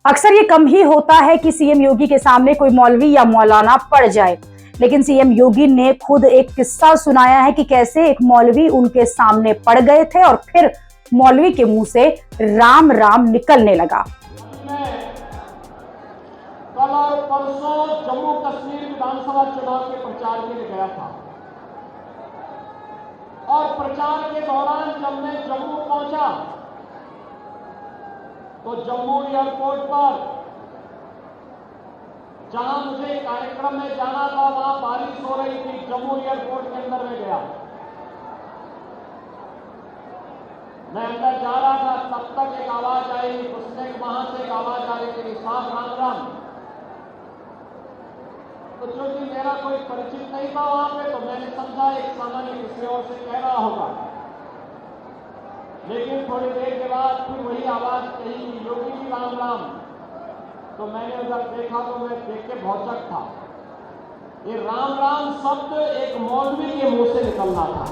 अक्सर ये कम ही होता है कि सीएम योगी के सामने कोई मौलवी या मौलाना पड़ जाए, लेकिन सीएम योगी ने खुद एक किस्सा सुनाया है कि कैसे एक मौलवी उनके सामने पड़ गए थे और फिर मौलवी के मुंह से राम राम निकलने लगा। कल और परसों जम्मू कश्मीर विधानसभा चुनाव के प्रचार के लिए गया था और प्रचार के दौरान जब मैं जम्मू पहुंचा तो जम्मू एयरपोर्ट पर जहां मुझे कार्यक्रम में जाना था वहां बारिश हो रही थी। जम्मू एयरपोर्ट के अंदर में गया, मैं अंदर जा रहा था, तब तक एक आवाज आई, उसने वहां से एक आवाज आ रही थी, साहब राम राम। तो क्योंकि मेरा कोई परिचित नहीं था वहां पे, तो मैंने समझा एक सामान्य किसी और से कह रहा होगा। लेकिन थोड़ी देर के बाद फिर वही आवाज कही कि योगी जी राम राम। तो मैंने उधर देखा तो मैं देख के भौचक था। ये राम राम शब्द एक मौलवी के मुंह से निकलना था।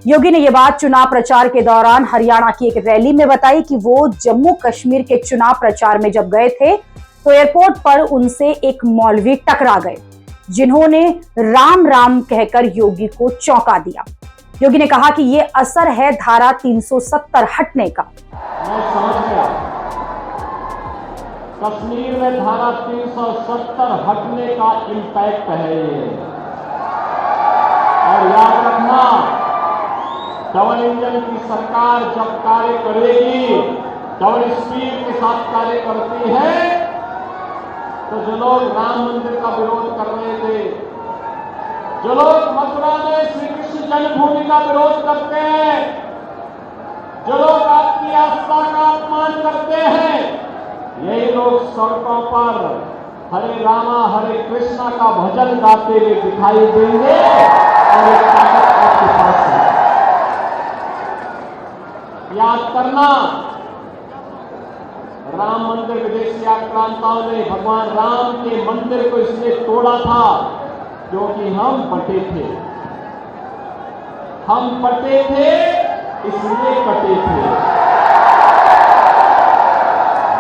योगी ने यह बात चुनाव प्रचार के दौरान हरियाणा की एक रैली में बताई कि वो जम्मू कश्मीर के चुनाव प्रचार में जब गए थे तो एयरपोर्ट पर उनसे एक मौलवी टकरा गए, जिन्होंने राम राम कहकर योगी को चौंका दिया। योगी ने कहा कि ये असर है धारा 370 हटने का। मैं समझ गया, कश्मीर में धारा 370 हटने का इंपैक्ट है ये। और याद रखना, डबल इंजन की सरकार जब कार्य करेगी, डबल स्पीड के साथ कार्य करती है, तो जो लोग राम मंदिर का विरोध कर रहे थे, जो लोग मथुरा में श्री कृष्ण जन्मभूमि का विरोध करते हैं, जो लोग आपकी आस्था का अपमान करते हैं, यही लोग सड़कों पर हरे रामा हरे कृष्णा का भजन गाते हुए दिखाई देंगे। और एक ताकत आपके पास है, याद करना, राम मंदिर विदेशी आक्रांताओं ने भगवान राम के मंदिर को इसलिए तोड़ा था क्योंकि हम बटे थे, इसलिए कटे थे।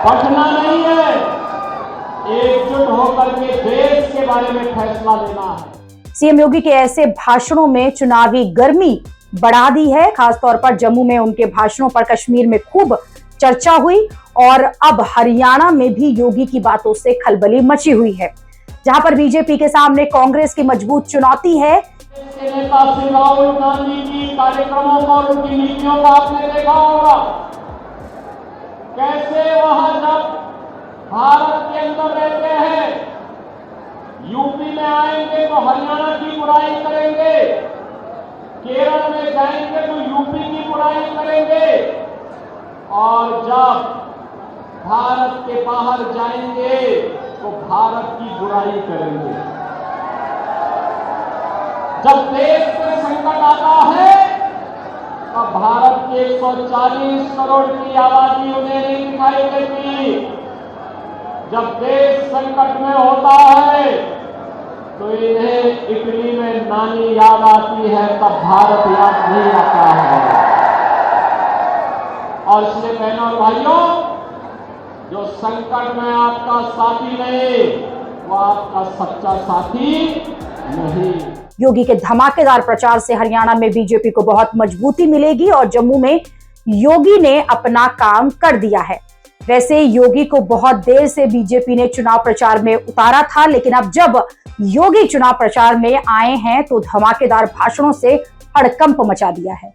बटना नहीं है, एकजुट होकर के देश के बारे में फैसला लेना है। सीएम योगी के ऐसे भाषणों में चुनावी गर्मी बढ़ा दी है। खासतौर पर जम्मू में उनके भाषणों पर कश्मीर में खूब चर्चा हुई और अब हरियाणा में भी योगी की बातों से खलबली मची हुई है, जहां पर बीजेपी के सामने कांग्रेस की मजबूत चुनौती है। नेता श्री राहुल गांधी की कार्यक्रमों को और उनकी नीतियों को आपने देखा होगा, कैसे वहां जब भारत के अंदर रहते हैं, यूपी में आएंगे तो हरियाणा की बुराई करेंगे, केरल में जाएंगे तो यूपी की बुराई करेंगे, और जब भारत के बाहर जाएंगे तो भारत की बुराई करेंगे। जब देश में संकट आता है तब भारत की 140 करोड़ की आबादी उन्हें नहीं दिखाई देती। जब देश संकट में होता है तो इन्हें इटली में नानी याद आती है, तब भारत याद नहीं आता है। और इसलिए बहनों और भाइयों, जो संकट में आपका साथी नहीं, वो आपका सच्चा साथी नहीं। योगी के धमाकेदार प्रचार से हरियाणा में बीजेपी को बहुत मजबूती मिलेगी और जम्मू में योगी ने अपना काम कर दिया है। वैसे योगी को बहुत देर से बीजेपी ने चुनाव प्रचार में उतारा था, लेकिन अब जब योगी चुनाव प्रचार में आए हैं तो धमाकेदार भाषणों से हड़कंप मचा दिया है।